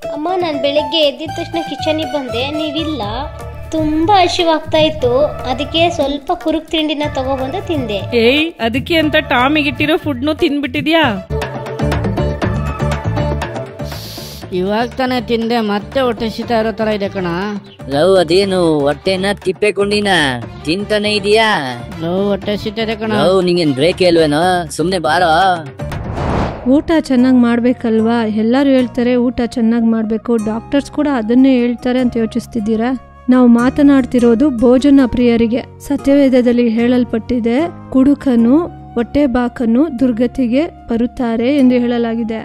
ಅಮ್ಮ, ನಾನು ಬೆಳಿಗ್ಗೆ ಎದ್ದಿದ ತಕ್ಷಣ ಕಿಚನಿಗೆ ಬಂದೆ, ನೀವಿಲ್ಲ. ತುಂಬಾ ಹಸಿವಾಗ್ತಾ ಇತ್ತು, ಅದಕ್ಕೆ ಸ್ವಲ್ಪ ಕುರುಕ್ ತಿಂಡಿನ ತಗೊಬಂದು ತಿಂದೆ. ಏಯ್, ಅದಕ್ಕೆ ಅಂತ ಟಾಮಿಗಿಟ್ಟಿರೋ ಫುಡ್ನು ತಿಂದ್ಬಿಟ್ಟಿದ್ಯಾ? ಇವಾಗ ತಾನೇ ತಿಂದೆ, ಮತ್ತೆ ಹೊಟ್ಟೆ ಸಿತಾ ಇರೋ ತರ ಇದೆ ಕಣ. ಲವ್ ಅದೇನು ಹೊಟ್ಟೆನ ತಿಪ್ಪೆಕೊಂಡಿನ ತಿಂತಾನೆ ಇದೀಯಾ? ಲವ್ ಹೊಟ್ಟೆ ಸಿಗ್ತದೆ ಕಣ. ಲವ್ ನಿಂಗೇನ್ ಬ್ರೇಕ್ ಇಲ್ವೇನೋ, ಸುಮ್ನೆ ಬಾರೋ. ಊಟ ಚೆನ್ನಾಗಿ ಮಾಡಬೇಕಲ್ವಾ? ಎಲ್ಲರೂ ಹೇಳ್ತಾರೆ ಊಟ ಚೆನ್ನಾಗಿ ಮಾಡಬೇಕು, ಡಾಕ್ಟರ್ಸ್ ಕೂಡ ಅದನ್ನೇ ಹೇಳ್ತಾರೆ ಅಂತ ಯೋಚಿಸ್ತಿದ್ದೀರಾ? ನಾವು ಮಾತನಾಡ್ತಿರೋದು ಭೋಜನ ಪ್ರಿಯರಿಗೆ. ಸತ್ಯವೇದದಲ್ಲಿ ಹೇಳಲ್ಪಟ್ಟಿದೆ, ಕುಡುಕನು ಹೊಟ್ಟೆ ಬಾಕನು ದುರ್ಗತಿಗೆ ಬರುತ್ತಾರೆ ಎಂದು ಹೇಳಲಾಗಿದೆ.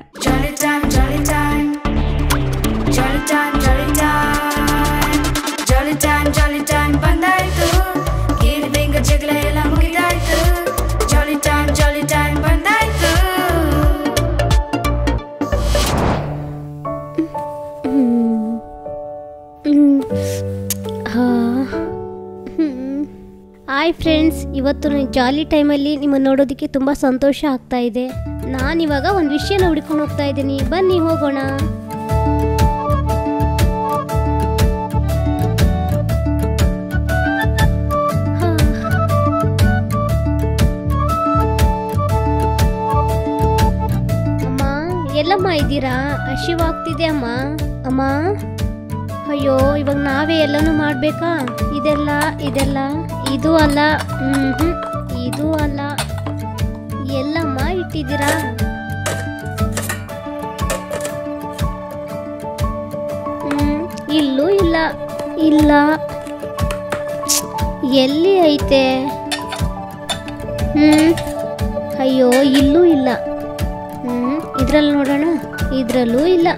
ಹಾಯ್ ಫ್ರೆಂಡ್ಸ್, ಇವತ್ತು ಜಾಲಿ ಟೈಮಲ್ಲಿ ನಿಮ್ಮನ್ನು ನೋಡೋದಕ್ಕೆ ತುಂಬ ಸಂತೋಷ ಆಗ್ತಾ ಇದೆ. ನಾನಿವಾಗ ಒಂದು ವಿಷಯನ ಹುಡ್ಕೊಂಡು ಹೋಗ್ತಾ ಇದ್ದೀನಿ, ಬನ್ನಿ ಹೋಗೋಣ. ಅಮ್ಮ, ಎಲ್ಲಮ್ಮ ಇದ್ದೀರಾ? ಹಸಿವಾಗ್ತಿದೆ ಅಮ್ಮ. ಅಮ್ಮ, ಅಯ್ಯೋ, ಇವಾಗ ನಾವೇ ಎಲ್ಲನೂ ಮಾಡ್ಬೇಕಾ? ಇದೆಲ್ಲ ಇದು ಅಲ್ಲ, ಇದು ಅಲ್ಲ. ಎಲ್ಲಮ್ಮ ಇಟ್ಟಿದ್ದೀರಾ? ಇಲ್ಲೂ ಇಲ್ಲ. ಎಲ್ಲಿ ಐತೆ? ಅಯ್ಯೋ, ಇಲ್ಲೂ ಇಲ್ಲ. ಇದ್ರಲ್ಲಿ ನೋಡೋಣ. ಇದ್ರಲ್ಲೂ ಇಲ್ಲ.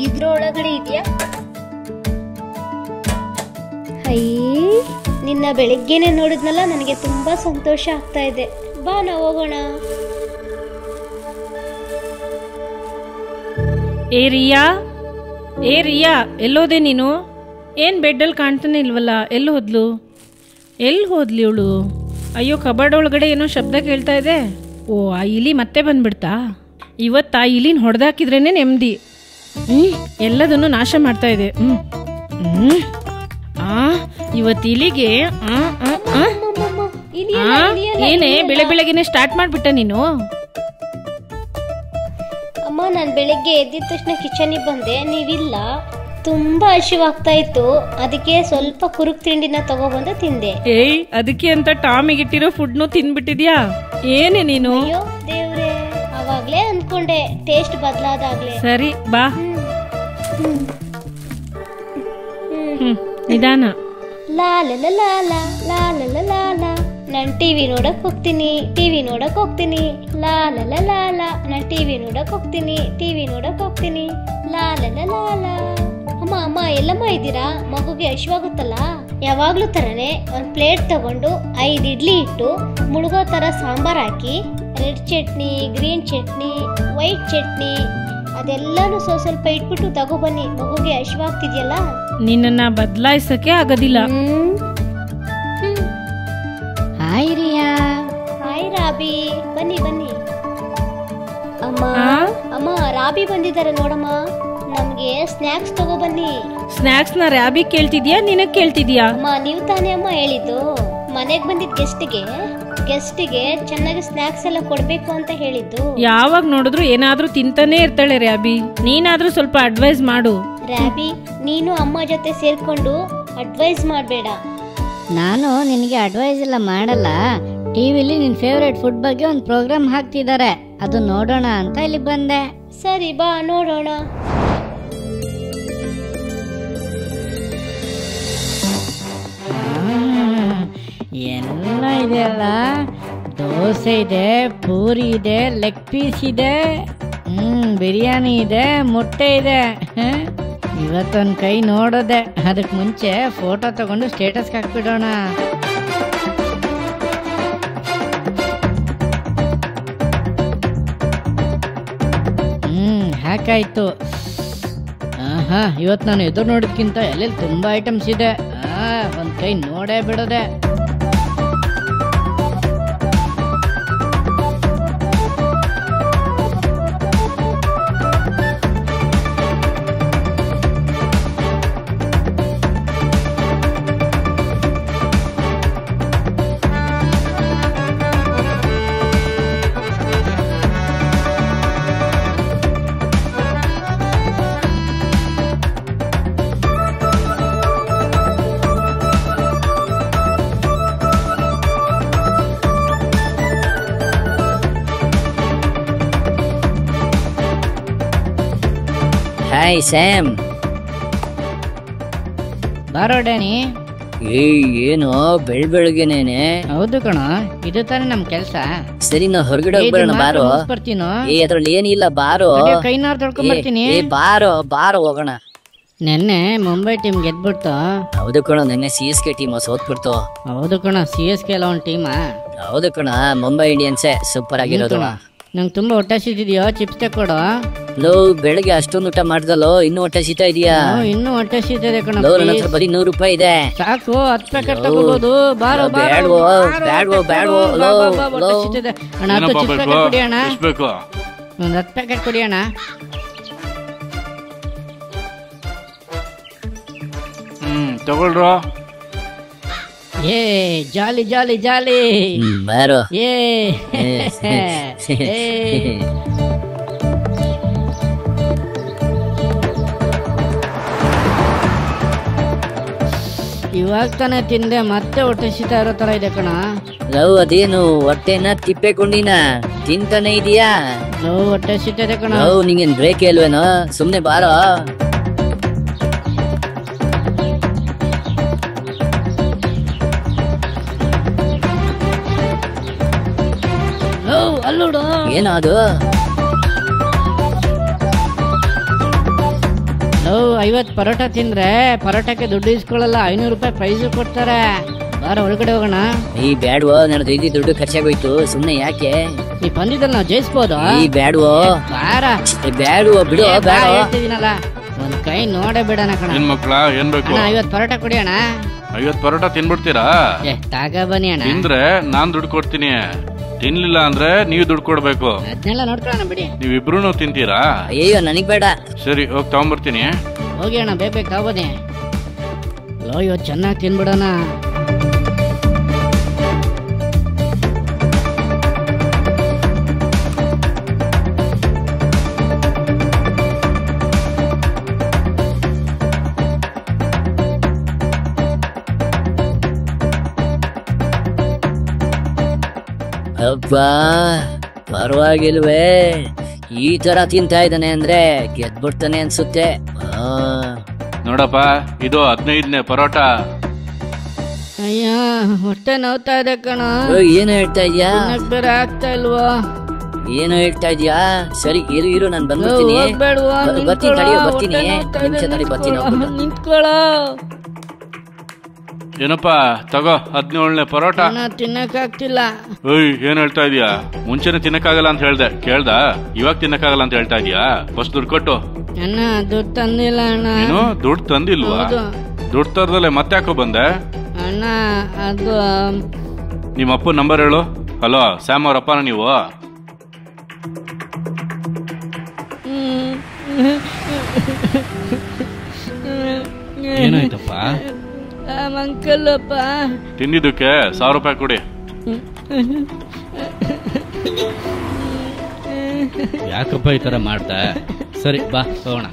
ಇದ್ರೊಳಗಡೆ ಇದೆಯಾ? ನಿನ್ನ ಬೆಳಿಗ್ಗೆನೆ ನೋಡಿದ್ನಲ್ಲ, ನನಗೆ ತುಂಬಾ ಸಂತೋಷ ಆಗ್ತಾ ಇದೆ. ಬಾ, ನಾವು ಹೋಗೋಣ. ಏ ರಿಯಾ, ಎಲ್ಲೋದೆ ನೀನು? ಏನ್ ಬೆಡ್ಡಲ್ಲಿ ಕಾಣ್ತಾನೆ ಇಲ್ವಲ್ಲ? ಎಲ್ಲಿ ಹೋದ್ಲಿ ಇವಳು? ಅಯ್ಯೋ, ಕಬರ್ಡ್ ಒಳಗಡೆ ಏನೋ ಶಬ್ದ ಕೇಳ್ತಾ ಇದೆ. ಓ, ಆ ಇಲಿ ಮತ್ತೆ ಬಂದ್ಬಿಡ್ತಾ? ಇವತ್ತು ಆ ಇಲಿನ ಹೊಡೆದಾಕಿದ್ರೇನೆ ನೆಮ್ಮದಿ. ಎಲ್ಲದನ್ನು ನಾಶ ಮಾಡ್ತಾ ಇದೆ. ಇವತ್ತು ಇಲಿಗೆ ಏನೇ ಬೆಳಗ್ಗೆನೆ ಸ್ಟಾರ್ಟ್ ಮಾಡ್ಬಿಟ್ಟ ನೀನು? ಅಮ್ಮ, ನಾನು ಬೆಳಿಗ್ಗೆ ಎದ್ದಿದ ತಕ್ಷಣ ಕಿಚನಿಗೆ ಬಂದೆ, ನೀವಿಲ್ಲ. ತುಂಬಾ ಹಸಿವಾಗ್ತಾ ಇತ್ತು, ಅದಕ್ಕೆ ಸ್ವಲ್ಪ ಕುರುಕ್ ತಿಂಡಿನ ತಗೊಬಂದು ತಿಂದೆ. ಏಯ್, ಅದಕ್ಕೆ ಅಂತ ಟಾಮಿಗಿಟ್ಟಿರೋ ಫುಡ್ನು ತಿಂದ್ಬಿಟ್ಟಿದ್ಯಾ? ಏನೇ ನೀನು? ಅಯ್ಯೋ ದೇವ್ರೆ, ಅವಾಗ್ಲೇ ಅನ್ಕೊಂಡೆ ಟೇಸ್ಟ್ ಬದಲಾದಾಗ್ಲೇ. ಸರಿ ಬಾ. ನಿಧಾನ. ನಾನ್ ಟಿವಿ ನೋಡಕ್ ಹೋಗ್ತೀನಿ. ನಾನ್ ಟಿವಿ ನೋಡಕ್ ಹೋಗ್ತೀನಿ. ಅಮ್ಮ, ಎಲ್ಲಮ್ಮ ಇದ್ದೀರಾ? ಮಗುಗೆ ಹಸಿವಾಗುತ್ತಲ್ಲ, ಯಾವಾಗ್ಲೂ ತರನೇ ಒಂದ್ ಪ್ಲೇಟ್ ತಗೊಂಡು 5 ಇಡ್ಲಿ ಇಟ್ಟು ಮುಳುಗೋ ತರ ಸಾಂಬಾರ್ ಹಾಕಿ, red chutney, green chutney, white chutney ಅದೆಲ್ಲಾನು ಸ್ವಲ್ಪ ಇಟ್ಬಿಟ್ಟು ತಗೊಬನ್ನಿ. ಮಗುಗೆ ಹಸಿವಾಗ್ತಿದ್ಯಲ್ಲ. ನಿನ್ನ ಬದಲಾಯಿಸಕ್ಕೆ ಆಗೋದಿಲ್ಲ. ಹಾಯ್ ರಿಯಾ. ಹಾಯ್ ರಾಬಿ, ಬನ್ನಿ. ಅಮ್ಮ, ರಾಬಿ ಬಂದಿದ್ದಾರೆ ನೋಡಮ್ಮ. ನಮ್ಗೆ ಸ್ನಾಕ್ಸ್ ತಗೊಬನ್ನಿ. ಸ್ನಾಕ್ಸ್ ನ ರಾಬಿ ಕೇಳ್ತಿದ್ಯಾ, ನಿನಗ್ ಕೇಳ್ತಿದ್ಯಾ? ಅಮ್ಮ, ನೀವು ತಾನೇ ಅಮ್ಮ ಹೇಳಿದ್ದು ಮನೆಗ್ ಬಂದಿದ್ ಗೆಸ್ಟಿಗೆ ಚೆನ್ನಾಗಿ ಸ್ನಾಕ್ಸ್ ಎಲ್ಲ ಕೊಡ್ಬೇಕು ಅಂತ ಹೇಳಿದ್ದು. ಯಾವಾಗ ನೋಡಿದ್ರು ಏನಾದ್ರೂ ತಿಂತಾನೆ ಇರ್ತಾಳೆ ರಾಬಿ. ನೀನಾದ್ರೂ ಸ್ವಲ್ಪ ಅಡ್ವೈಸ್ ಮಾಡು. ರಾಬಿ, ನೀನು ಅಮ್ಮ ಜೊತೆ ಸೇರ್ಕೊಂಡು ಅಡ್ವೈಸ್ ಮಾಡಬೇಡ. ನಾನು ನಿನಗೆ ಅಡ್ವೈಸ್ ಎಲ್ಲ ಮಾಡಲ್ಲ. ಟಿವಿಲಿ ನಿನ್ ಫೇವ್ರೇಟ್ ಫುಡ್ ಬಗ್ಗೆ ಒಂದು ಪ್ರೋಗ್ರಾಮ್ ಹಾಕ್ತಿದ್ದಾರೆ, ಅದು ನೋಡೋಣ ಅಂತ ಇಲ್ಲಿ ಬಂದೆ. ಸರಿ ಬಾ, ನೋಡೋಣ. ಎಲ್ಲ ಇದೆಯಲ್ಲ, ದೋಸೆ ಇದೆ, ಪೂರಿ ಇದೆ, ಲೆಗ್ ಪೀಸ್ ಇದೆ, ಬಿರಿಯಾನಿ ಇದೆ, ಮೊಟ್ಟೆ ಇದೆ. ಇವತ್ತೊಂದು ಕೈ ನೋಡೋದೆ, ಅದಕ್ಕೆ ಮುಂಚೆ ಫೋಟೋ ತಗೊಂಡು ಸ್ಟೇಟಸ್ಗೆ ಹಾಕ್ಬಿಡೋಣ. ಹಾಕಾಯ್ತು. ಇವತ್ತು ನಾನು ಎದುರು ನೋಡೋದಕ್ಕಿಂತ ಎಲ್ಲೆಲ್ಲಿ ತುಂಬಾ ಐಟಮ್ಸ್ ಇದೆ. ಒಂದು ಕೈ ನೋಡೇ ಬಿಡೋದೆ. Hi Sam. ಬಾರೋ ಡ್ಯಾನಿ. ಏನು ಬೆಳಗ್ಗೆನೇನೆ? ಹೌದು ಕಣ, ಇದು ತಾನೇ ನಮ್ ಕೆಲ್ಸ. ಸರಿ ನಾ ಹೊರಗಡೆ ಹೋಗ್ಬೇಡ ಬಾರೋ. ಬರ್ತೀನೋ? ಅದ್ರಲ್ಲಿ ಏನಿಲ್ಲ ಬಾರೋ. ಕೈನಾರ್ ತೊಳ್ಕೊಂಡ್ ಬರ್ತೀನಿ. ಬಾರೋ ಹೋಗೋಣ. ನೆನ್ನೆ ಮುಂಬೈ ಟೀಮ್ ಗೆದ್ಬಿಡ್ತು. ಹೌದು ಕಣ, ನೆನ್ನೆ CSK ಟೀಮ್ ಸೋತ್ಬಿಡ್ತು. ಹೌದು ಕಣ, CSK ಎಲ್ಲ ಒಂದ್ ಟೀಮಾ? ಹೌದು ಕಣ, ಮುಂಬೈ ಇಂಡಿಯನ್ಸೇ ಸೂಪರ್ ಆಗಿರೋದು. ನಂಗೆ ತುಂಬಾ ಹೊಟ್ಟೆ ಸಿದ್ದಿದ್ಯೋ, ಚಿಪ್ಸ್ ತಕೊಡು. ಲೋ ಬೆಳಗ್ಗೆ ಅಷ್ಟೊಂದು ಊಟ ಮಾಡ್ದಲ್ಲೋ, ಇನ್ನೂ ಹೊಟ್ಟೆ ಸಿಗ್ತಾ ಇದೆಯಾ? ಇನ್ನೂ ಹೊಟ್ಟೆ ಸಿಗ್ತದೆ ಕಣ. ಲೋ ನನ್ನ ಹತ್ರ ಬರೀ 100 ರೂಪಾಯಿ ಇದೆ. ಸಾಕು, 10 ಪ್ಯಾಕೆಟ್ ತಗೋಬಹುದು. ಬಾರೋ ಬ್ಯಾಡ್ವೋ. ಹೊಟ್ಟೆ ಸಿಗ್ತದೆ ಅಣ್ಣ. 10 ಚಿಪ್ಸ್ ಪ್ಯಾಕೆಟ್ ಕೊಡಿ ಅಣ್ಣ. ಒಂದು 10 ಪ್ಯಾಕೆಟ್ ಕೊಡಿ ಅಣ್ಣ. ತಗೊಳ್ರೋ. ಏ ಜಾಲಿ ಜಾಲಿ ಜಾಲಿ. ಬಾರೋ. ಇವಾಗ ತಾನೇ ತಿಂದೆ, ಮತ್ತೆ ಹೊಟ್ಟೆ ಸಿಗ್ತಾ ಇರೋ ತರ ಇದೆ ಕಣ. ಲವ್ ಅದೇನು ಹೊಟ್ಟೆನ ತಿಪ್ಪೆಕೊಂಡಿನ ತಿಂತಾನೆ ಇದೀಯಾ? ಹೊಟ್ಟೆ ಸಿಗ್ತದೆ ಕಣ. ಲವ್ ನಿಂಗೇನ್ ಬ್ರೇಕ್ ಇಲ್ವೇನೋ? ಸುಮ್ನೆ ಬಾರೋ. ಅಲ್ಲೋಡು. ಏನೋ ಅದು? 50 ಪರೋಟ ತಿಂದ್ರೆ ಪರೋಟಕ್ಕೆ ದುಡ್ಡು ಇಸ್ಕೊಳ್ಳಲ್ಲ, 500 ರೂಪಾಯಿ ಪ್ರೈಸ್ ಕೊಡ್ತಾರೆ. ಬಾರ ಒಳಗಡೆ ಹೋಗೋಣ. ಈ ಬ್ಯಾಡ್ವೋ, ನನ್ನ ದುಡ್ಡು ಖರ್ಚಾಗೋಯ್ತು, ಸುಮ್ನೆ ಯಾಕೆ? ಈ ಪಂದ್ಯದಲ್ಲಿ ನಾವು ಜಯಿಸ್ಬೋದು. ಈ ಬ್ಯಾಡ್ವೋ. ಬಾರ ಬ್ಯಾಡ್ವೋ ಬಿಡು. ಹೇಳ್ತಿದ್ದೀನಲ್ಲ, ಒಂದ್ ಕೈ ನೋಡೇ ಬಿಡೋಣ ಕಣ. ಏನ್ ಮಕ್ಳ, ಏನ್ ಬೇಕು? 50 ಪರೋಟ ಕೊಡಿ ಅಣ್ಣ. 50 ಪರೋಟ ತಿನ್ಬಿಡ್ತೀರಾ? ತಾಗ ಬನ್ನಿ ಅಣ್ಣ. ತಿಂದ್ರೆ ನಾನ್ ದುಡ್ಡು ಕೊಡ್ತೀನಿ, ತಿನ್ಲಿಲ್ಲ ಅಂದ್ರೆ ನೀವು ದುಡ್ಡು ಕೊಡ್ಬೇಕು. ಅದನ್ನೆಲ್ಲ ನೋಡ್ಕೊಳ್ಳೋಣ ಬಿಡಿ. ನೀವಿಬ್ರು ತಿಂತೀರಾ? ಅಯ್ಯೋ ನನಗ್ ಬೇಡ. ಸರಿ, ಹೋಗಿ ತಗೊಂಡ್ಬರ್ತೀನಿ. ಹೋಗಿ ಅಣ್ಣ, ಬೇಗ ತಗೋಬನ್ನಿ. ಇವತ್ತು ಚೆನ್ನಾಗಿ ತಿನ್ಬಿಡೋಣ. ಅಬ್ಬಾ ಪರವಾಗಿಲ್ವೇ, ಈ ತರ ತಿಂತಾ ಇದ್ದಾನೆ ಅಂದ್ರೆ ಗೆದ್ಬಿಡ್ತಾನೆ ಅನ್ಸುತ್ತೆ. ನೋಡಪ್ಪ, ಇದು 15ನೇ ಪರೋಟ. ಅಯ್ಯ, ಹೊಟ್ಟೆ ನೋವ್ತಾ ಇದೆ ಕಣ. ಏನು ಹೇಳ್ತಾ ಇದ್ಯಾ? ಬೇರೆ ಆಗ್ತಾ ಇಲ್ವಾ? ಏನು ಹೇಳ್ತಾ ಇದ್ಯಾ? ಸರಿ ಇರು ನಾನು ಬಂದ್ಬಿಡ್ತೀನಿ. ಬರ್ತೀನಿ ತಡಿಯೋ, ಬರ್ತೀನಿ. ನಿಮಿಷ ತಡಿ, ಬರ್ತೀನಿ. ನಿಂತ್ಕೊಳ್ಳ. ಏನಪ್ಪಾ ತಗೋ 17ನೇ ಪರೋಟ. ತಿನ್ನಕ್ ಆಗ್ತಿಲ್ಲ. ಏನ್ ಹೇಳ್ತಾ ಇದೀಯಾ? ಮುಂಚೆನೆ ತಿನ್ನಕ್ಕಾಗಲ್ಲ ಅಂತ ಹೇಳ್ದೆ, ಕೇಳ್ದ? ಇವಾಗ ತಿನ್ನಕ್ಕಾಗಲ್ಲ ಅಂತ ಹೇಳ್ತಾ ಇದೀಯಾ? ಫಸ್ಟ್ ದುಡ್ಡು ಕೊಟ್ಟು. ಅಣ್ಣ ದುಡ್ಡು ತಂದಿಲ್ಲ ಅಣ್ಣ. ಏನು ದುಡ್ಡು ತಂದಿಲ್ವಾ? ದುಡ್ಡು ತರದಲ್ಲೇ ಮತ್ತೆ ಯಾಕೋ ಬಂದೆ? ಅಣ್ಣ ಅದು ನಿಮ್ಮ ಅಪ್ಪ ನಂಬರ್ ಹೇಳು. ಹಲೋ ಸ್ಯಾಮ್ ಅವ್ರ ಅಪ್ಪನ ನೀವು? ಏನಾಯ್ತಪ್ಪ? ಅಂಕಲ್ ಅಪ್ಪ ತಿಂದಿದ್ದಕ್ಕೆ 1000 ರೂಪಾಯಿ ಕೊಡಿ. ಯಾಕಪ್ಪ ಈ ತರ ಮಾಡ್ತಾ? ಸರಿ ಬಾ ಹೋಗೋಣ.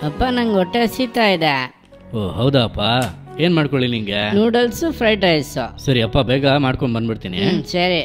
ಅಪ್ಪ ನಂಗೆ ಹೊಟ್ಟೆ ಹಸಿತಾ ಇದೆ. ಓ ಹೌದಪ್ಪ, ಏನ್ ಮಾಡ್ಕೊಳ್ಳಿ ನಿಂಗೆ? Noodles, fried rice. ಸರಿ ಅಪ್ಪ, ಬೇಗ ಮಾಡ್ಕೊಂಡ್ ಬಂದ್ಬಿಡ್ತೀನಿ. ಸರಿ.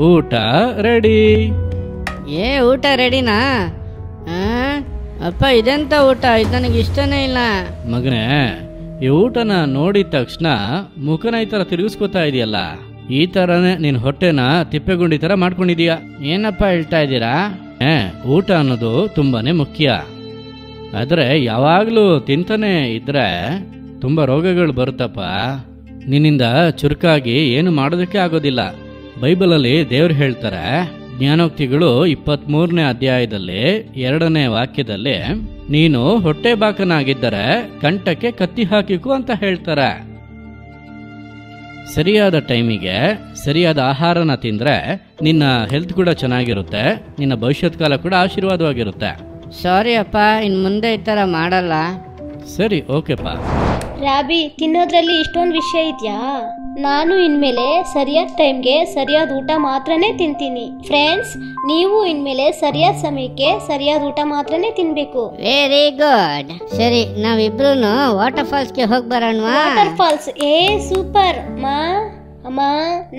ಊಟ ರೆಡಿ. ಊಟ ರೆಡಿನಾ? ಅಪ್ಪ ಇದೆಂತ ಊಟ? ಇದು ನನಗೆ ಇಷ್ಟನೇ ಇಲ್ಲ. ಮಗನೇ, ಈ ಊಟನ ನೋಡಿದ ತಕ್ಷಣ ಮುಖನ ಈ ತರ ತಿರುಗಿಸ್ಕೊತಾ ಇದೆಯಲ್ಲ, ಈ ತರನೇ ನಿನ್ ಹೊಟ್ಟೆನ ತಿಪ್ಪೆಗುಂಡಿ ತರ ಮಾಡ್ಕೊಂಡಿದೀಯ. ಏನಪ್ಪ ಹೇಳ್ತಾ ಇದ್ದೀರಾ? ಊಟ ಅನ್ನೋದು ತುಂಬಾನೇ ಮುಖ್ಯ. ಆದರೆ ಯಾವಾಗಲೂ ತಿಂತಾನೆ ಇದ್ರೆ ತುಂಬ ರೋಗಗಳು ಬರುತ್ತಪ್ಪ. ನಿನ್ನಿಂದ ಚುರುಕಾಗಿ ಏನು ಮಾಡೋದಕ್ಕೆ ಆಗೋದಿಲ್ಲ. ಬೈಬಲಲ್ಲಿ ದೇವ್ರು ಹೇಳ್ತಾರೆ, ಜ್ಞಾನೋಕ್ತಿಗಳು 23ನೇ ಅಧ್ಯಾಯದಲ್ಲಿ 2ನೇ ವಾಕ್ಯದಲ್ಲಿ, ನೀನು ಹೊಟ್ಟೆ ಬಾಕನಾಗಿದ್ದರೆ ಕಂಠಕ್ಕೆ ಕತ್ತಿ ಹಾಕಿಕು ಅಂತ ಹೇಳ್ತಾರೆ. ಸರಿಯಾದ ಟೈಮಿಗೆ ಸರಿಯಾದ ಆಹಾರನ ತಿಂದರೆ ನಿನ್ನ ಹೆಲ್ತ್ ಕೂಡ ಚೆನ್ನಾಗಿರುತ್ತೆ, ನಿನ್ನ ಭವಿಷ್ಯತ್ ಕಾಲ ಕೂಡ ಆಶೀರ್ವಾದವಾಗಿರುತ್ತೆ. ಸಾರಿ ಅಪ್ಪ, ಇನ್ನು ಮುಂದೆ ಈ ಥರ ಮಾಡಲ್ಲ. ಸರಿ, ಓಕೆಪ್ಪ. ರಾಬಿ, ತಿನ್ನೋದ್ರಲ್ಲಿ ಇಷ್ಟೊಂದು ವಿಷಯ ಇದೆಯಾ? ನಾನು ಇನ್ಮೇಲೆ ಸರಿಯಾದ ಟೈಮ್ಗೆ ಸರಿಯಾದ ಊಟ ಮಾತ್ರನೇ ತಿಂತೀನಿ. ಫ್ರೆಂಡ್ಸ್, ನೀವು ಇನ್ಮೇಲೆ ಸರಿಯಾದ ಸಮಯಕ್ಕೆ ಸರಿಯಾದ ಊಟ ಮಾತ್ರನೇ ತಿನ್ಬೇಕು. Very good. ಸರಿ, ನಾವಿಬ್ರು ವಾಟರ್ ಫಾಲ್ಸ್ಗೆ ಹೋಗಿ ಬರೋಣವಾ? Water falls? ಸೂಪರ್. ಅಮ್ಮ,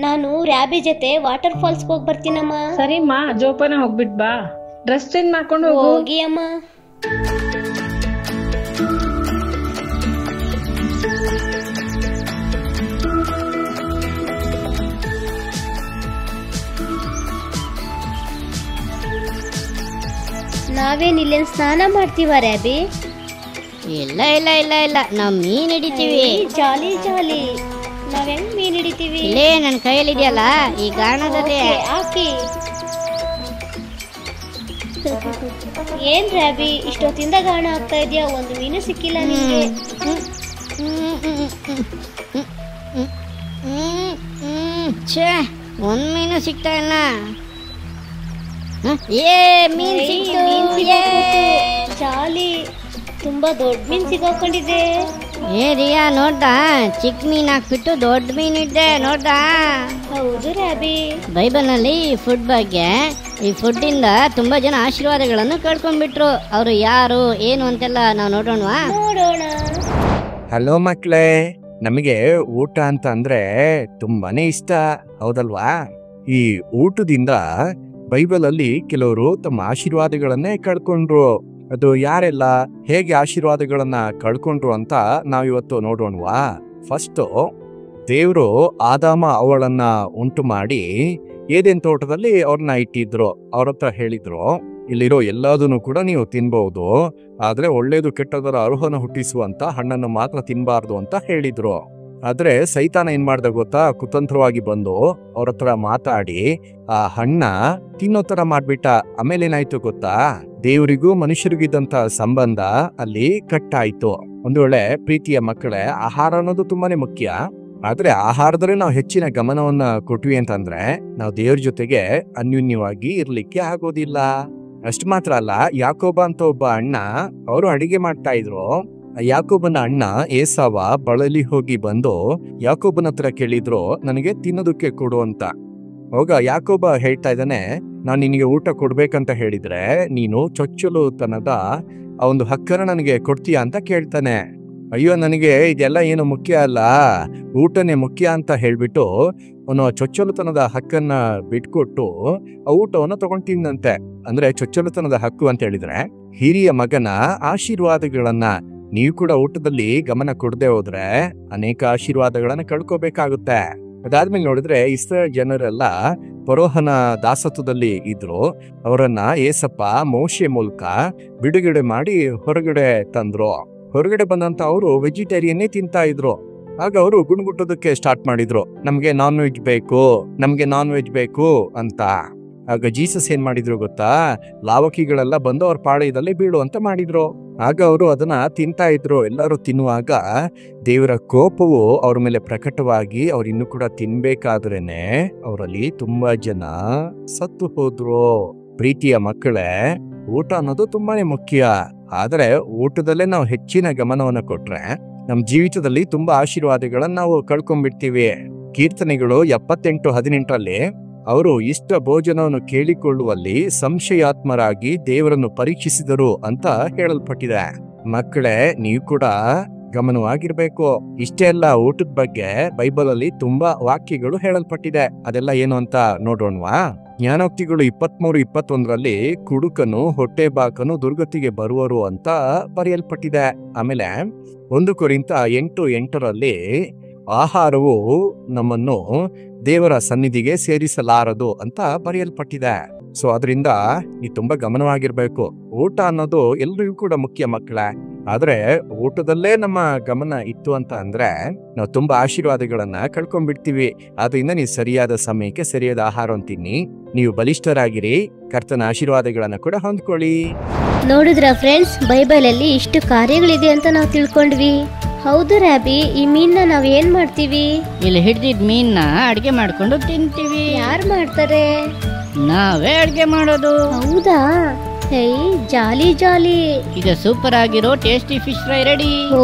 ನಾನು ರಾಬಿ ಜೊತೆ ವಾಟರ್ ಫಾಲ್ಸ್ಗೆ ಹೋಗಿ ಬರ್ತೀನಮ್ಮ. ಸರಿಮ್ಮ, ಜೋಪಾನ ಹೋಗ್ಬಿಟ್ ಬಾ. ಡ್ರೆಸ್ ಚೇಂಜ್ ಮಾಡ್ಕೊಂಡು ಹೋಗಿ ಅಮ್ಮ. ನಾವೇನ್ ಇಲ್ಲೇನ್ ಸ್ನಾನ ಮಾಡ್ತೀವ ರಾಬಿ? ಇಲ್ಲ ಇಲ್ಲ ಇಲ್ಲ ಇಲ್ಲ, ನಾವು ಮೀನ್ ಹಿಡಿತೀವಿ. ಜಾಲಿ ಜಾಲಿ. ನಾವ್ ಹೆಂಗ್ ಮೀನ್ ಹಿಡಿತೀವಿ? ಇಲ್ಲೇ ನನ್ನ ಕೈಯಲ್ಲಿ ಇದೆಯಲ್ಲ ಈ ಗಾಣದಲ್ಲಿ ಹಾಕಿ. ಏನ್ ರಾಬಿ, ಇಷ್ಟೊತ್ತಿಂದ ಗಾಣ ಆಗ್ತಾ ಇದೆಯಾ? ಒಂದು ಮೀನು ಸಿಕ್ಕಿಲ್ಲ ನಿಮ್ಗೆ? ಛೇ, ಒಂದ್ ಮೀನು ಸಿಗ್ತಾ ಇಲ್ಲ. ಮೀನ್ ಸಿಕ್ತು. ಜಾಲಿ, ತುಂಬಾ ದೊಡ್ಡ ಮೀನ್ ಸಿಗಾಕೊಂಡಿದೆ. ರಿಯಾ, ನೋಡ್ದ? ಚಿಕ್ಕ ಮೀನ್ ಹಾಕ್ಬಿಟ್ಟು ದೊಡ್ಡ ಮೀನ್ ಇದ್ದೆ, ನೋಡ್ದ? ಹೌದು ರಾಬಿ. ಬೈಬಲ್ ನಲ್ಲಿ ಫುಡ್ ಬಗ್ಗೆ, ಈ ಫುಡ್ ಇಂದ ತುಂಬಾ ಜನ ಆಶೀರ್ವಾದಗಳನ್ನು ಕಳ್ಕೊಂಡ್ಬಿಟ್ರು. ಅವರು ಯಾರು ಏನು ಅಂತೆಲ್ಲ ನಾವು ನೋಡೋಣವಾ? ನೋಡೋಣ. ಹಲೋ ಮಕ್ಕಳೇ, ನಮಗೆ ಊಟ ಅಂತ ಅಂದ್ರೆ ತುಂಬಾನೇ ಇಷ್ಟ, ಹೌದಲ್ವಾ? ಈ ಊಟದಿಂದ ಬೈಬಲ್ ಅಲ್ಲಿ ಕೆಲವರು ತಮ್ಮ ಆಶೀರ್ವಾದಗಳನ್ನೇ ಕಳ್ಕೊಂಡ್ರು. ಅದು ಯಾರೆಲ್ಲ, ಹೇಗೆ ಆಶೀರ್ವಾದಗಳನ್ನ ಕಳ್ಕೊಂಡ್ರು ಅಂತ ನಾವಿವತ್ತು ನೋಡೋಣವಾ? ಫಸ್ಟ್, ದೇವ್ರು ಆದಾಮ ಅವಳನ್ನ ಉಂಟು ಮಾಡಿ ಏದೇನ್ ತೋಟದಲ್ಲಿ ಅವ್ರನ್ನ ಇಟ್ಟಿದ್ರು. ಅವ್ರ ಹತ್ರ ಹೇಳಿದ್ರು, ಇಲ್ಲಿರೋ ಎಲ್ಲದನ್ನು ಕೂಡ ನೀವು ತಿನ್ಬಹುದು, ಆದ್ರೆ ಒಳ್ಳೇದು ಕೆಟ್ಟದರ ಅರುಹನ ಹುಟ್ಟಿಸುವಂತ ಹಣ್ಣನ್ನು ಮಾತ್ರ ತಿನ್ಬಾರ್ದು ಅಂತ ಹೇಳಿದ್ರು. ಆದ್ರೆ ಸೈತಾನ ಏನ್ ಮಾಡ್ದ ಗೊತ್ತಾ? ಕುತಂತ್ರವಾಗಿ ಬಂದು ಅವ್ರ ಹತ್ರ ಮಾತಾಡಿ ಆ ಹಣ್ಣ ತಿನ್ನೋ ತರ ಮಾಡ್ಬಿಟ್ಟ. ಆಮೇಲೆ ಏನಾಯ್ತು ಗೊತ್ತಾ? ದೇವರಿಗೂ ಮನುಷ್ಯರಿಗಿದ್ದಂತ ಸಂಬಂಧ ಅಲ್ಲಿ ಕಟ್ಟಾಯ್ತು. ಒಂದು ವೇಳೆ ಪ್ರೀತಿಯ ಮಕ್ಕಳೇ, ಆಹಾರ ಅನ್ನೋದು ತುಂಬಾನೇ ಮುಖ್ಯ. ಆದ್ರೆ ಆಹಾರದಲ್ಲಿ ನಾವು ಹೆಚ್ಚಿನ ಗಮನವನ್ನ ಕೊಟ್ವಿ ಅಂತಂದ್ರೆ ನಾವು ದೇವ್ರ ಜೊತೆಗೆ ಅನ್ಯೂನ್ಯವಾಗಿ ಇರ್ಲಿಕ್ಕೆ ಆಗೋದಿಲ್ಲ. ಅಷ್ಟು ಮಾತ್ರ ಅಲ್ಲ, ಯಾಕೋಬ ಅಂತ ಒಬ್ಬ ಅಣ್ಣ, ಅವರು ಅಡಿಗೆ ಮಾಡ್ತಾ ಇದ್ರು. ಯಾಕೋಬನ ಅಣ್ಣ ಏಸಾವ ಬಳಲಿ ಹೋಗಿ ಬಂದು ಯಾಕೋಬನ ಹತ್ರ ಕೇಳಿದ್ರು, ನನಗೆ ತಿನ್ನೋದಕ್ಕೆ ಕೊಡು ಅಂತ. ಅವಾಗ ಯಾಕೋಬ ಹೇಳ್ತಾ ಇದ್ದಾನೆ, ನಾನು ನಿನಗೆ ಊಟ ಕೊಡ್ಬೇಕಂತ ಹೇಳಿದ್ರೆ ನೀನು ಚೊಚ್ಚಲುತನದ ಆ ಒಂದು ಹಕ್ಕನ್ನ ನನಗೆ ಕೊಡ್ತೀಯಾ ಅಂತ ಕೇಳ್ತಾನೆ. ಅಯ್ಯೋ, ನನಗೆ ಇದೆಲ್ಲ ಏನು ಮುಖ್ಯ ಅಲ್ಲ, ಊಟನೇ ಮುಖ್ಯ ಅಂತ ಹೇಳ್ಬಿಟ್ಟು ಅವನು ಚೊಚ್ಚಲುತನದ ಹಕ್ಕನ್ನ ಬಿಟ್ಕೊಟ್ಟು ಆ ಊಟವನ್ನು ತಗೊಂಡ್ತಿದ್ದಂತೆ. ಅಂದ್ರೆ ಚೊಚ್ಚಲುತನದ ಹಕ್ಕು ಅಂತ ಹೇಳಿದ್ರೆ ಹಿರಿಯ ಮಗನ ಆಶೀರ್ವಾದಗಳನ್ನ ನೀವು ಕೂಡ ಊಟದಲ್ಲಿ ಗಮನ ಕೊಡದೆ ಹೋದ್ರೆ ಅನೇಕ ಆಶೀರ್ವಾದಗಳನ್ನ ಕಳ್ಕೋಬೇಕಾಗುತ್ತೆ. ಅದಾದ್ಮೇಲೆ ನೋಡಿದ್ರೆ ಇಸ್ರಾಯೇಲ್ ಜನರೆಲ್ಲ ಫರೋಹನ ದಾಸತ್ವದಲ್ಲಿ ಇದ್ರು. ಅವರನ್ನ ಏಸಪ್ಪ ಮೋಶೆ ಮೂಲಕ ಬಿಡುಗಡೆ ಮಾಡಿ ಹೊರಗಡೆ ತಂದ್ರು. ಹೊರಗಡೆ ಬಂದಂತ ಅವರು ವೆಜಿಟೇರಿಯನ್ನೇ ತಿಂತಾ ಇದ್ರು. ಆಗ ಅವರು ಗುಣಗುಟ್ಟೋದಕ್ಕೆ ಸ್ಟಾರ್ಟ್ ಮಾಡಿದ್ರು, ನಮ್ಗೆ ನಾನ್ ವೆಜ್ ಬೇಕು, ನಮ್ಗೆ ನಾನ್ ವೆಜ್ ಬೇಕು ಅಂತ. ಆಗ ಜೀಸಸ್ ಏನ್ ಮಾಡಿದ್ರು ಗೊತ್ತಾ? ಲಾವಕಿಗಳೆಲ್ಲ ಬಂದು ಅವ್ರ ಪಾಳ್ಯದಲ್ಲಿ ಬೀಳುವಂತ ಮಾಡಿದ್ರು. ಆಗ ಅವರು ಅದನ್ನ ತಿಂತಾ ಇದ್ರು. ಎಲ್ಲರೂ ತಿನ್ನುವಾಗ ದೇವರ ಕೋಪವು ಅವ್ರ ಮೇಲೆ ಪ್ರಕಟವಾಗಿ ಅವ್ರು ಇನ್ನೂ ಕೂಡ ತಿನ್ಬೇಕಾದ್ರೇನೆ ಅವರಲ್ಲಿ ತುಂಬಾ ಜನ ಸತ್ತು ಹೋದ್ರು. ಪ್ರೀತಿಯ ಮಕ್ಕಳೇ, ಊಟ ಅನ್ನೋದು ತುಂಬಾನೇ ಮುಖ್ಯ. ಆದ್ರೆ ಊಟದಲ್ಲೇ ನಾವು ಹೆಚ್ಚಿನ ಗಮನವನ್ನ ಕೊಟ್ರೆ ನಮ್ ಜೀವಿತದಲ್ಲಿ ತುಂಬಾ ಆಶೀರ್ವಾದಗಳನ್ನ ನಾವು ಕಳ್ಕೊಂಡ್ಬಿಡ್ತೀವಿ. ಕೀರ್ತನೆಗಳು 78:18 ಅವರು ಇಷ್ಟ ಭೋಜನವನ್ನು ಕೇಳಿಕೊಳ್ಳುವಲ್ಲಿ ಸಂಶಯಾತ್ಮರಾಗಿ ದೇವರನ್ನು ಪರೀಕ್ಷಿಸಿದರು ಅಂತ ಹೇಳಲ್ಪಟ್ಟಿದೆ. ಮಕ್ಕಳೇ, ನೀವು ಕೂಡ ಗಮನವಾಗಿರ್ಬೇಕು. ಇಷ್ಟೇ ಅಲ್ಲ, ಊಟದ ಬಗ್ಗೆ ಬೈಬಲ್ ಅಲ್ಲಿ ತುಂಬಾ ವಾಕ್ಯಗಳು ಹೇಳಲ್ಪಟ್ಟಿದೆ. ಅದೆಲ್ಲ ಏನು ಅಂತ ನೋಡೋಣವಾ? ಜ್ಞಾನೋಕ್ತಿಗಳು 23:21 ಕುಡುಕನು ಹೊಟ್ಟೆ ಬಾಕನು ದುರ್ಗತಿಗೆ ಬರುವರು ಅಂತ ಬರೆಯಲ್ಪಟ್ಟಿದೆ. ಆಮೇಲೆ 1 ಕೊರಿಂಥ 8:8 ಆಹಾರವು ನಮ್ಮನ್ನು ದೇವರ ಸನ್ನಿಧಿಗೆ ಸೇರಿಸಲಾರದು ಅಂತ ಬರೆಯಲ್ಪಟ್ಟಿದೆ. ಸೊ ಅದರಿಂದ ನೀವು ತುಂಬಾ ಗಮನವಾಗಿರ್ಬೇಕು. ಊಟ ಅನ್ನೋದು ಎಲ್ರಿಗೂ ಕೂಡ ಮುಖ್ಯ ಮಕ್ಕಳೇ. ಆದ್ರೆ ಊಟದಲ್ಲೇ ನಮ್ಮ ಗಮನ ಇತ್ತು ಅಂತ ಅಂದ್ರೆ ನಾವು ತುಂಬಾ ಆಶೀರ್ವಾದಗಳನ್ನ ಕಳ್ಕೊಂಡ್ಬಿಡ್ತೀವಿ. ಆದ್ರಿಂದ ನೀವು ಸರಿಯಾದ ಸಮಯಕ್ಕೆ ಸರಿಯಾದ ಆಹಾರವನ್ನು ತಿನ್ನಿ, ನೀವು ಬಲಿಷ್ಠರಾಗಿರಿ, ಕರ್ತನ ಆಶೀರ್ವಾದಗಳನ್ನ ಕೂಡ ಹೊಂದ್ಕೊಳ್ಳಿ. ನೋಡಿದ್ರ ಫ್ರೆಂಡ್ಸ್, ಬೈಬಲ್ ಅಲ್ಲಿ ಇಷ್ಟು ಕಾರ್ಯಗಳಿದೆ ಅಂತ ನಾವು ತಿಳ್ಕೊಂಡ್ವಿ. ಹೌದು ರಾಬಿ, ಈ ಮೀನ್ನ ನಾವ್ ಏನ್ ಮಾಡ್ತೀವಿ? ಇಲ್ಲಿ ಹಿಡ್ದಿದ್ ಮೀನ್ನ ಅಡ್ಗೆ ಮಾಡ್ಕೊಂಡು ತಿಂತೀವಿ. ಯಾರು ಮಾಡ್ತಾರೆ? ನಾವೇ ಅಡ್ಗೆ ಮಾಡೋದು. ಹೌದಾ? ಹೇ, ಜಾಲಿ ಜಾಲಿ. ಈಗ ಸೂಪರ್ ಆಗಿರೋ ಟೇಸ್ಟಿ ಫಿಶ್ ಫ್ರೈ ರೆಡಿ. ಓ,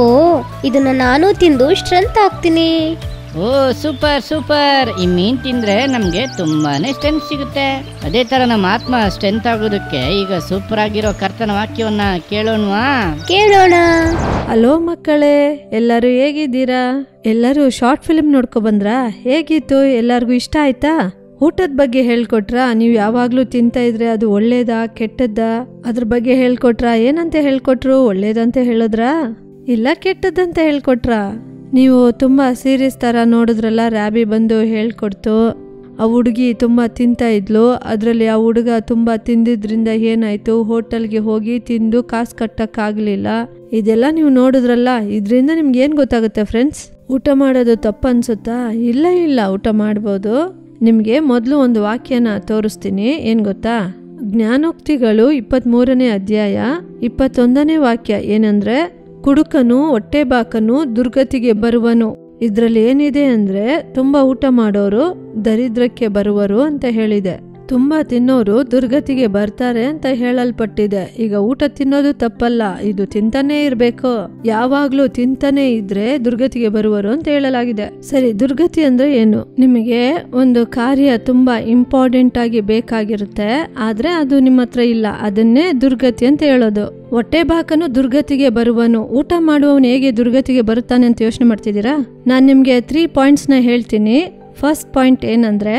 ಇದನ್ನ ನಾನು ತಿಂದು ಸ್ಟ್ರೆಂತ್ ಆಗ್ತೀನಿ. ಓ ಸೂಪರ್ ಸೂಪರ್. ಈ ಮೀನ್ ತಿಂದ್ರೆ ನಮ್ಗೆ ತುಂಬಾನೇ ಸ್ಟ್ರೆಂತ್ ಸಿಗುತ್ತೆ. ಅದೇ ತರ ನಮ್ಮ ಆತ್ಮ ಸ್ಟ್ರೆಂತ್ ಆಗೋದಕ್ಕೆ ಈಗ ಸೂಪರ್ ಆಗಿರೋ ಕರ್ತನ ವಾಕ್ಯವನ್ನ ಕೇಳೋಣವಾ? ಕೇಳೋಣ. ಹಲೋ ಮಕ್ಕಳೇ, ಎಲ್ಲರೂ ಹೇಗಿದ್ದೀರಾ? ಎಲ್ಲರೂ ಶಾರ್ಟ್ ಫಿಲ್ಮ್ ನೋಡ್ಕೊ ಬಂದ್ರಾ? ಹೇಗಿತ್ತು? ಎಲ್ಲರಿಗೂ ಇಷ್ಟ ಆಯ್ತಾ? ಊಟದ ಬಗ್ಗೆ ಹೇಳ್ಕೊಟ್ರಾ? ನೀವು ಯಾವಾಗ್ಲೂ ತಿಂತಾ ಇದ್ರೆ ಅದು ಒಳ್ಳೇದಾ ಕೆಟ್ಟದ್ದಾ ಅದ್ರ ಬಗ್ಗೆ ಹೇಳ್ಕೊಟ್ರಾ? ಏನಂತ ಹೇಳ್ಕೊಟ್ರು? ಒಳ್ಳೇದಂತ ಹೇಳಿದ್ರಾ ಇಲ್ಲ ಕೆಟ್ಟದ್ದಂತ ಹೇಳ್ಕೊಟ್ರಾ? ನೀವು ತುಂಬಾ ಸೀರಿಯಸ್ ತರ ನೋಡಿದ್ರಲ್ಲ, ರಾಬಿ ಬಂದು ಹೇಳ್ಕೊಡ್ತು. ಆ ಹುಡುಗಿ ತುಂಬಾ ತಿಂತಾ ಇದ್ಲು. ಅದರಲ್ಲಿ ಆ ಹುಡುಗ ತುಂಬಾ ತಿಂದಿದ್ರಿಂದ ಏನಾಯ್ತು, ಹೋಟೆಲ್ಗೆ ಹೋಗಿ ತಿಂದು ಕಾಸು ಕಟ್ಟಕ್ಕಾಗ್ಲಿಲ್ಲ. ಇದೆಲ್ಲ ನೀವು ನೋಡಿದ್ರಲ್ಲ, ಇದರಿಂದ ನಿಮ್ಗೆ ಏನ್ ಗೊತ್ತಾಗುತ್ತೆ ಫ್ರೆಂಡ್ಸ್? ಊಟ ಮಾಡೋದು ತಪ್ಪು ಅನ್ಸುತ್ತಾ? ಇಲ್ಲ ಇಲ್ಲ, ಊಟ ಮಾಡ್ಬೋದು. ನಿಮ್ಗೆ ಮೊದಲು ಒಂದು ವಾಕ್ಯನ ತೋರಿಸ್ತೀನಿ. ಏನ್ ಗೊತ್ತಾ? ಜ್ಞಾನೋಕ್ತಿಗಳು 23ನೇ ಅಧ್ಯಾಯ 21ನೇ ವಾಕ್ಯ ಏನಂದ್ರೆ, ಕುಡುಕನು ಹೊಟ್ಟೆಬಾಕನು ದುರ್ಗತಿಗೆ ಬರುವನು. ಇದ್ರಲ್ಲಿ ಏನಿದೆ ಅಂದ್ರೆ, ತುಂಬಾ ಊಟ ಮಾಡೋರು ದರಿದ್ರಕ್ಕೆ ಬರುವರು ಅಂತ ಹೇಳಿದೆ. ತುಂಬಾ ತಿನ್ನೋರು ದುರ್ಗತಿಗೆ ಬರ್ತಾರೆ ಅಂತ ಹೇಳಲ್ಪಟ್ಟಿದೆ. ಈಗ ಊಟ ತಿನ್ನೋದು ತಪ್ಪಲ್ಲ, ಇದು ತಿಂತಾನೇ ಇರ್ಬೇಕು. ಯಾವಾಗ್ಲೂ ತಿಂತಾನೆ ಇದ್ರೆ ದುರ್ಗತಿಗೆ ಬರುವರು ಅಂತ ಹೇಳಲಾಗಿದೆ. ಸರಿ, ದುರ್ಗತಿ ಅಂದ್ರೆ ಏನು? ನಿಮಗೆ ಒಂದು ಕಾರ್ಯ ತುಂಬಾ ಇಂಪಾರ್ಟೆಂಟ್ ಆಗಿ ಬೇಕಾಗಿರುತ್ತೆ, ಆದ್ರೆ ಅದು ನಿಮ್ಮ ಹತ್ರ ಇಲ್ಲ, ಅದನ್ನೇ ದುರ್ಗತಿ ಅಂತ ಹೇಳೋದು. ಹೊಟ್ಟೆ ಬಾಕನು ದುರ್ಗತಿಗೆ ಬರುವನು. ಊಟ ಮಾಡುವವನು ಹೇಗೆ ದುರ್ಗತಿಗೆ ಬರುತ್ತಾನೆ ಅಂತ ಯೋಚನೆ ಮಾಡ್ತಿದ್ದೀರಾ? ನಾನು ನಿಮ್ಗೆ 3 ಪಾಯಿಂಟ್ಸ್ನ ಹೇಳ್ತೀನಿ. ಫಸ್ಟ್ ಪಾಯಿಂಟ್ ಏನಂದ್ರೆ,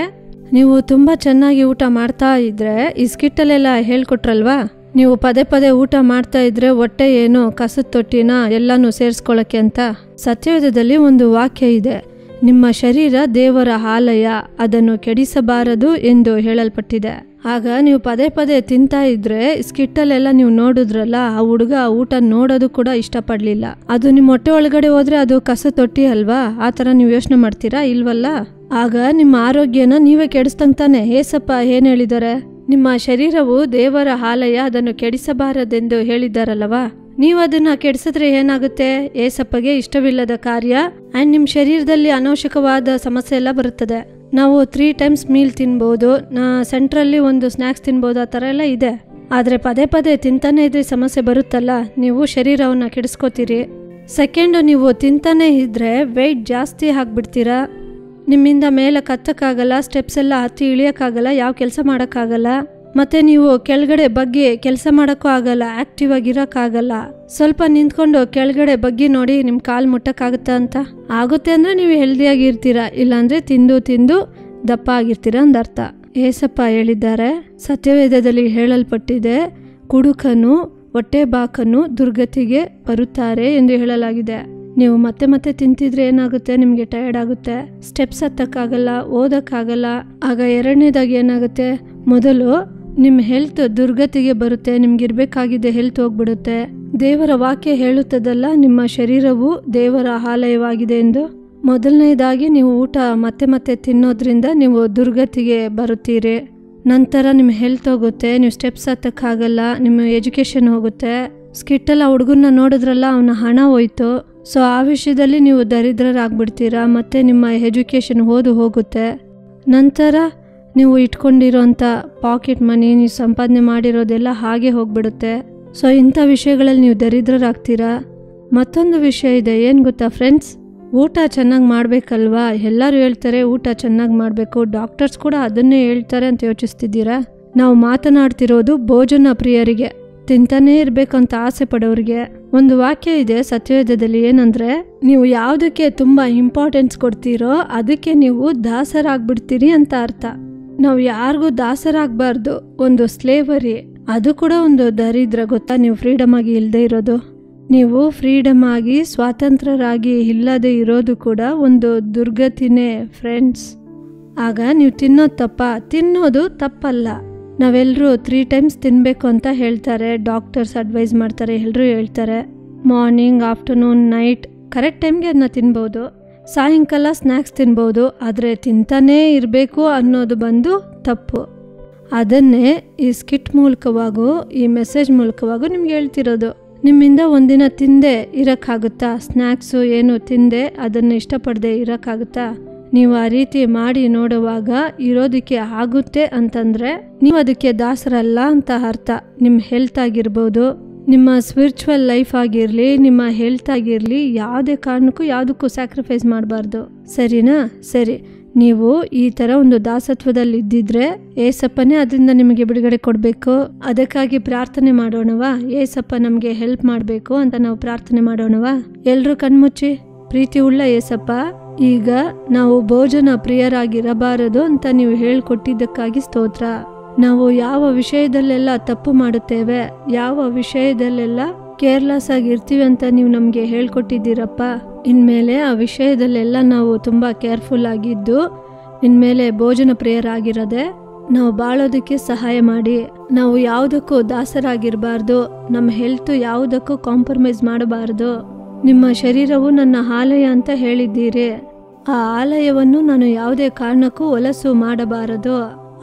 ನೀವು ತುಂಬಾ ಚೆನ್ನಾಗಿ ಊಟ ಮಾಡ್ತಾ ಇದ್ರೆ, ಈ ಸ್ಕಿಟ್ಟಲ್ಲೆಲ್ಲ ಹೇಳ್ಕೊಟ್ರಲ್ವಾ, ನೀವು ಪದೇ ಪದೇ ಊಟ ಮಾಡ್ತಾ ಇದ್ರೆ ಹೊಟ್ಟೆ ಏನು ಕಸದ ತೊಟ್ಟಿನ ಎಲ್ಲಾನು ಸೇರಿಸ್ಕೊಳ್ಳಕ್ಕೆ ಅಂತ. ಸತ್ಯವೇದದಲ್ಲಿ ಒಂದು ವಾಕ್ಯ ಇದೆ, ನಿಮ್ಮ ಶರೀರ ದೇವರ ಆಲಯ, ಅದನ್ನು ಕೆಡಿಸಬಾರದು ಎಂದು ಹೇಳಲ್ಪಟ್ಟಿದೆ. ಆಗ ನೀವು ಪದೇ ಪದೇ ತಿಂತಾ ಇದ್ರೆ, ಸ್ಕಿಟ್ಟಲ್ಲೆಲ್ಲ ನೀವು ನೋಡಿದ್ರಲ್ಲ, ಆ ಹುಡುಗ ಊಟ ನೋಡೋದು ಕೂಡ ಇಷ್ಟಪಡ್ಲಿಲ್ಲ. ಅದು ನಿಮ್ಮ ಹೊಟ್ಟೆ ಒಳಗಡೆ ಹೋದ್ರೆ ಅದು ಕಸ ತೊಟ್ಟಿ ಅಲ್ವಾ? ಆ ಥರ ನೀವು ಯೋಚನೆ ಮಾಡ್ತೀರಾ? ಇಲ್ವಲ್ಲ. ಆಗ ನಿಮ್ಮ ಆರೋಗ್ಯನ ನೀವೇ ಕೆಡಿಸ್ತಂತಾನೆ. ಏಸಪ್ಪ ಏನ್ ಹೇಳಿದ್ದಾರೆ? ನಿಮ್ಮ ಶರೀರವು ದೇವರ ಆಲಯ, ಅದನ್ನು ಕೆಡಿಸಬಾರದೆಂದು ಹೇಳಿದ್ದಾರಲ್ಲವಾ? ನೀವು ಅದನ್ನ ಕೆಡಿಸಿದ್ರೆ ಏನಾಗುತ್ತೆ? ಏಸಪ್ಪಗೆ ಇಷ್ಟವಿಲ್ಲದ ಕಾರ್ಯ ಅಂಡ್ ನಿಮ್ಮ ಶರೀರದಲ್ಲಿ ಅನವಶ್ಯಕವಾದ ಸಮಸ್ಯೆ ಎಲ್ಲ ಬರುತ್ತದೆ. ನಾವು 3 ಟೈಮ್ಸ್ ಮೀಲ್ ತಿನ್ಬೋದು, ಸೆಂಟ್ರಲ್ಲಿ ಒಂದು ಸ್ನ್ಯಾಕ್ಸ್ ತಿನ್ಬೋದು, ಆ ಥರ ಎಲ್ಲ ಇದೆ. ಆದರೆ ಪದೇ ಪದೇ ತಿಂತಾನೆ ಇದ್ರೆ ಸಮಸ್ಯೆ ಬರುತ್ತಲ್ಲ, ನೀವು ಶರೀರವನ್ನು ಕೆಡಿಸ್ಕೋತೀರಿ. ಸೆಕೆಂಡ್, ನೀವು ತಿಂತಾನೆ ಇದ್ರೆ ವೆಯ್ಟ್ ಜಾಸ್ತಿ ಆಗಿಬಿಡ್ತೀರಾ. ನಿಮ್ಮಿಂದ ಮೇಲೆ ಕತ್ತಕ್ಕಾಗಲ್ಲ, ಸ್ಟೆಪ್ಸ್ ಎಲ್ಲ ಹತ್ತಿ ಇಳಿಯೋಕ್ಕಾಗಲ್ಲ, ಯಾವ ಕೆಲಸ ಮಾಡೋಕ್ಕಾಗಲ್ಲ. ಮತ್ತೆ ನೀವು ಕೆಳಗಡೆ ಬಗ್ಗೆ ಕೆಲಸ ಮಾಡೋಕ್ಕೂ ಆಗಲ್ಲ, ಆಕ್ಟಿವ್ ಆಗಿರೋಕ್ಕಾಗಲ್ಲ. ಸ್ವಲ್ಪ ನಿಂತ್ಕೊಂಡು ಕೆಳಗಡೆ ಬಗ್ಗೆ ನೋಡಿ, ನಿಮ್ಮ ಕಾಲು ಮುಟ್ಟಕ್ಕಾಗುತ್ತಾ ಅಂತ? ಆಗುತ್ತೆ ಅಂದರೆ ನೀವು ಹೆಲ್ದಿಯಾಗಿರ್ತೀರಾ, ಇಲ್ಲಾಂದರೆ ತಿಂದು ತಿಂದು ದಪ್ಪ ಆಗಿರ್ತೀರಾ ಅಂದರ್ಥ. ಏಸಪ್ಪ ಹೇಳಿದ್ದಾರೆ, ಸತ್ಯವೇದದಲ್ಲಿ ಹೇಳಲ್ಪಟ್ಟಿದೆ, ಕುಡುಕನು ಹೊಟ್ಟೆ ಬಾಕನು ದುರ್ಗತಿಗೆ ಬರುತ್ತಾರೆ ಎಂದು ಹೇಳಲಾಗಿದೆ. ನೀವು ಮತ್ತೆ ಮತ್ತೆ ತಿಂತಿದ್ರೆ ಏನಾಗುತ್ತೆ? ನಿಮಗೆ ಟಯರ್ಡ್ ಆಗುತ್ತೆ, ಸ್ಟೆಪ್ಸ್ ಹತ್ತಕ್ಕಾಗಲ್ಲ, ಓದಕ್ಕಾಗಲ್ಲ. ಆಗ ಎರಡನೇದಾಗಿ ಏನಾಗುತ್ತೆ? ಮೊದಲು ನಿಮ್ಮ ಹೆಲ್ತ್ ದುರ್ಗತಿಗೆ ಬರುತ್ತೆ, ನಿಮ್ಗಿರ್ಬೇಕಾಗಿದ್ದ ಹೆಲ್ತ್ ಹೋಗ್ಬಿಡುತ್ತೆ. ದೇವರ ವಾಕ್ಯ ಹೇಳುತ್ತದಲ್ಲ, ನಿಮ್ಮ ಶರೀರವು ದೇವರ ಆಲಯವಾಗಿದೆ ಎಂದು. ಮೊದಲನೇದಾಗಿ ನೀವು ಊಟ ಮತ್ತೆ ಮತ್ತೆ ತಿನ್ನೋದ್ರಿಂದ ನೀವು ದುರ್ಗತಿಗೆ ಬರುತ್ತೀರಿ. ನಂತರ ನಿಮ್ಮ ಹೆಲ್ತ್ ಹೋಗುತ್ತೆ, ನೀವು ಸ್ಟೆಪ್ಸ್ ಹತ್ತಕ್ಕಾಗಲ್ಲ, ನಿಮ್ಮ ಎಜುಕೇಷನ್ ಹೋಗುತ್ತೆ. ಸ್ಕಿಟ್ಟೆಲ್ಲ ಹುಡುಗನ್ನ ನೋಡಿದ್ರಲ್ಲ, ಅವನ ಹಣ ಹೋಯ್ತು. ಸೊ ಆ ವಿಷಯದಲ್ಲಿ ನೀವು ದರಿದ್ರರಾಗ್ಬಿಡ್ತೀರಾ, ಮತ್ತು ನಿಮ್ಮ ಎಜುಕೇಷನ್ ಹೋಗುತ್ತೆ. ನಂತರ ನೀವು ಇಟ್ಕೊಂಡಿರೋಂಥ ಪಾಕೆಟ್ ಮನಿ, ನೀವು ಸಂಪಾದನೆ ಮಾಡಿರೋದೆಲ್ಲ ಹಾಗೆ ಹೋಗ್ಬಿಡುತ್ತೆ. ಸೊ ಇಂಥ ವಿಷಯಗಳಲ್ಲಿ ನೀವು ದರಿದ್ರರಾಗ್ತೀರಾ. ಮತ್ತೊಂದು ವಿಷಯ ಇದೆ, ಏನು ಗೊತ್ತಾ ಫ್ರೆಂಡ್ಸ್? ಊಟ ಚೆನ್ನಾಗಿ ಮಾಡಬೇಕಲ್ವಾ? ಎಲ್ಲರೂ ಹೇಳ್ತಾರೆ ಊಟ ಚೆನ್ನಾಗಿ ಮಾಡಬೇಕು, ಡಾಕ್ಟರ್ಸ್ ಕೂಡ ಅದನ್ನೇ ಹೇಳ್ತಾರೆ ಅಂತ ಯೋಚಿಸ್ತಿದ್ದೀರಾ? ನಾವು ಮಾತನಾಡ್ತಿರೋದು ಭೋಜನ ಪ್ರಿಯರಿಗೆ, ತಿಂತಾನೇ ಇರಬೇಕಂತ ಆಸೆ ಪಡೋರಿಗೆ. ಒಂದು ವಾಕ್ಯ ಇದೆ ಸತ್ಯವೇದದಲ್ಲಿ, ಏನಂದ್ರೆ, ನೀವು ಯಾವುದಕ್ಕೆ ತುಂಬಾ ಇಂಪಾರ್ಟೆನ್ಸ್ ಕೊಡ್ತೀರೋ ಅದಕ್ಕೆ ನೀವು ದಾಸರಾಗ್ಬಿಡ್ತೀರಿ ಅಂತ ಅರ್ಥ. ನಾವು ಯಾರಿಗೂ ದಾಸರಾಗಬಾರ್ದು, ಒಂದು ಸ್ಲೇವರಿ, ಅದು ಕೂಡ ಒಂದು ದರಿದ್ರ. ಗೊತ್ತಾ? ನೀವು ಫ್ರೀಡಮ್ ಆಗಿ ಇಲ್ಲದೆ ಇರೋದು, ನೀವು ಫ್ರೀಡಮ್ ಆಗಿ ಸ್ವಾತಂತ್ರ್ಯರಾಗಿ ಇಲ್ಲದೆ ಇರೋದು ಕೂಡ ಒಂದು ದುರ್ಗತಿನೇ ಫ್ರೆಂಡ್ಸ್. ಆಗ ನೀವು ತಿನ್ನೋದು ತಿನ್ನೋದು ತಪ್ಪಲ್ಲ. ನಾವೆಲ್ಲರೂ 3 ಟೈಮ್ಸ್ ತಿನ್ನಬೇಕು ಅಂತ ಹೇಳ್ತಾರೆ, ಡಾಕ್ಟರ್ಸ್ ಅಡ್ವೈಸ್ ಮಾಡ್ತಾರೆ, ಎಲ್ಲರೂ ಹೇಳ್ತಾರೆ. ಮಾರ್ನಿಂಗ್, ಆಫ್ಟರ್ನೂನ್, ನೈಟ್ ಕರೆಕ್ಟ್ ಟೈಮ್ಗೆ ಅದನ್ನ ತಿನ್ಬೋದು. ಸಾಯಂಕಾಲ ಸ್ನ್ಯಾಕ್ಸ್ ತಿನ್ಬೋದು, ಆದರೆ ತಿಂತಾನೇ ಇರಬೇಕು ಅನ್ನೋದು ಬಂದು ತಪ್ಪು. ಅದನ್ನೇ ಈ ಸ್ಕಿಟ್ ಮೂಲಕವಾಗೂ ಈ ಮೆಸೇಜ್ ಮೂಲಕವಾಗೂ ನಿಮ್ಗೆ ಹೇಳ್ತಿರೋದು. ನಿಮ್ಮಿಂದ ಒಂದಿನ ತಿಂದೆ ಇರೋಕ್ಕಾಗುತ್ತಾ? ಸ್ನ್ಯಾಕ್ಸು ಏನು ತಿಂದೆ ಅದನ್ನು ಇಷ್ಟಪಡದೆ ಇರೋಕ್ಕಾಗುತ್ತಾ? ನೀವು ಆ ರೀತಿ ಮಾಡಿ ನೋಡುವಾಗ ಇರೋದಕ್ಕೆ ಆಗುತ್ತೆ ಅಂತಂದರೆ ನೀವು ಅದಕ್ಕೆ ದಾಸರಲ್ಲ ಅಂತ ಅರ್ಥ. ನಿಮ್ಮ ಹೆಲ್ತ್ ಆಗಿರ್ಬೋದು, ನಿಮ್ಮ ಸ್ಪಿರಿಚುವಲ್ ಲೈಫ್ ಆಗಿರಲಿ, ನಿಮ್ಮ ಹೆಲ್ತ್ ಆಗಿರಲಿ, ಯಾವುದೇ ಕಾರಣಕ್ಕೂ ಯಾವುದಕ್ಕೂ ಸ್ಯಾಕ್ರಿಫೈಸ್ ಮಾಡಬಾರ್ದು. ಸರಿನಾ? ಸರಿ, ನೀವು ಈ ಥರ ಒಂದು ದಾಸತ್ವದಲ್ಲಿ ಇದ್ದಿದ್ರೆ ಏಸಪ್ಪನೇ ಅದರಿಂದ ನಿಮಗೆ ಬಿಡುಗಡೆ ಕೊಡಬೇಕು. ಅದಕ್ಕಾಗಿ ಪ್ರಾರ್ಥನೆ ಮಾಡೋಣವಾ? ಏಸಪ್ಪ ನಮಗೆ ಹೆಲ್ಪ್ ಮಾಡಬೇಕು ಅಂತ ನಾವು ಪ್ರಾರ್ಥನೆ ಮಾಡೋಣವಾ? ಎಲ್ಲರೂ ಕಣ್ಮುಚ್ಚಿ. ಪ್ರೀತಿ ಉಳ್ಳ ಏಸಪ್ಪ, ಈಗ ನಾವು ಭೋಜನ ಪ್ರಿಯರಾಗಿರಬಾರದು ಅಂತ ನೀವು ಹೇಳ್ಕೊಟ್ಟಿದ್ದಕ್ಕಾಗಿ ಸ್ತೋತ್ರ. ನಾವು ಯಾವ ವಿಷಯದಲ್ಲೆಲ್ಲ ತಪ್ಪು ಮಾಡುತ್ತೇವೆ, ಯಾವ ವಿಷಯದಲ್ಲೆಲ್ಲ ಕೇರ್ಲೆಸ್ ಆಗಿರ್ತೀವಿ ಅಂತ ನೀವು ನಮಗೆ ಹೇಳ್ಕೊಟ್ಟಿದ್ದೀರಪ್ಪ. ಇನ್ಮೇಲೆ ಆ ವಿಷಯದಲ್ಲೆಲ್ಲ ನಾವು ತುಂಬ ಕೇರ್ಫುಲ್ ಆಗಿದ್ದು ಇನ್ಮೇಲೆ ಭೋಜನ ಪ್ರಿಯರಾಗಿರದೆ ನಾವು ಬಾಳೋದಕ್ಕೆ ಸಹಾಯ ಮಾಡಿ. ನಾವು ಯಾವುದಕ್ಕೂ ದಾಸರಾಗಿರಬಾರ್ದು, ನಮ್ಮ ಹೆಲ್ತ್ ಯಾವುದಕ್ಕೂ ಕಾಂಪ್ರಮೈಸ್ ಮಾಡಬಾರ್ದು. ನಿಮ್ಮ ಶರೀರವು ನನ್ನ ಆಲಯ ಅಂತ ಹೇಳಿದ್ದೀರಿ. ಆ ಆಲಯವನ್ನು ನಾನು ಯಾವುದೇ ಕಾರಣಕ್ಕೂ ಹೊಲಸು ಮಾಡಬಾರದು,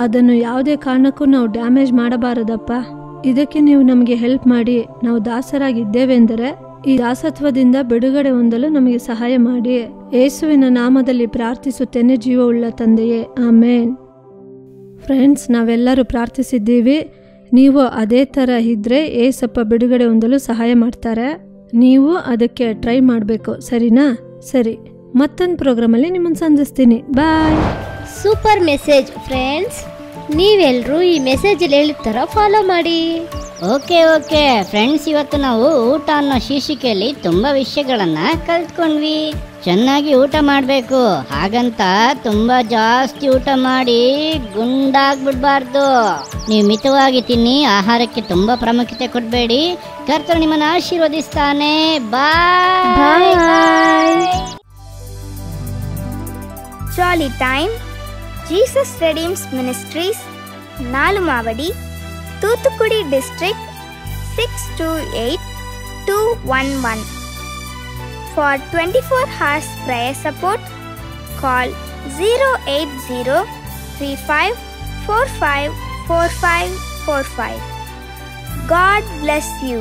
ಅದನ್ನು ಯಾವುದೇ ಕಾರಣಕ್ಕೂ ನಾವು ಡ್ಯಾಮೇಜ್ ಮಾಡಬಾರದಪ್ಪ. ಇದಕ್ಕೆ ನೀವು ನಮಗೆ ಹೆಲ್ಪ್ ಮಾಡಿ. ನಾವು ದಾಸರಾಗಿದ್ದೇವೆಂದರೆ ಈ ದಾಸತ್ವದಿಂದ ಬಿಡುಗಡೆ ಹೊಂದಲು ನಮಗೆ ಸಹಾಯ ಮಾಡಿ. ಯೇಸುವಿನ ನಾಮದಲ್ಲಿ ಪ್ರಾರ್ಥಿಸುತ್ತೇನೆ, ಜೀವವುಳ್ಳ ತಂದೆಯೇ, ಆಮೇನ್. ಫ್ರೆಂಡ್ಸ್, ನಾವೆಲ್ಲರೂ ಪ್ರಾರ್ಥಿಸಿದ್ದೀವಿ. ನೀವು ಅದೇ ಥರ ಇದ್ದರೆ ಏಸಪ್ಪ ಬಿಡುಗಡೆ ಹೊಂದಲು ಸಹಾಯ ಮಾಡ್ತಾರೆ. ನೀವು ಅದಕ್ಕೆ ಟ್ರೈ ಮಾಡಬೇಕು, ಸರಿನಾ? ಸರಿ, ಮತ್ತೊಂದು ಪ್ರೋಗ್ರಾಮಲ್ಲಿ ನಿಮ್ಮನ್ನು ಸಂಧಿಸ್ತೀನಿ. ಬಾಯ್. Super message friends. ನೀವೆಲ್ಲರೂ ಈ ಮೆಸೇಜಲ್ಲಿ ಹೇಳಿದ ಥರ ಫಾಲೋ ಮಾಡಿ. ಓಕೆ ಫ್ರೆಂಡ್ಸ್, ಇವತ್ತು ನಾವು ಊಟ ಅನ್ನೋ ಶೀರ್ಷಿಕೆಯಲ್ಲಿ ತುಂಬಾ ವಿಷಯಗಳನ್ನ ಕಲ್ತ್ಕೊಂಡ್ವಿ. ಚೆನ್ನಾಗಿ ಊಟ ಮಾಡಬೇಕು, ಹಾಗಂತ ತುಂಬಾ ಜಾಸ್ತಿ ಊಟ ಮಾಡಿ ಗುಂಡಾಗ್ಬಿಡ್ಬಾರ್ದು. ನೀವು ಮಿತವಾಗಿ ತಿನ್ನಿ, ಆಹಾರಕ್ಕೆ ತುಂಬಾ ಪ್ರಾಮುಖ್ಯತೆ ಕೊಡಬೇಡಿ. ಕರ್ತನು ನಿಮ್ಮನ್ನು ಆಶೀರ್ವದಿಸ್ತಾನೆ. Bye. Jolly time Jesus redeems ministries, Nalumavadi, Thoothukudi district 628211. For 24 hours prayer support, call 08035454545. God bless you.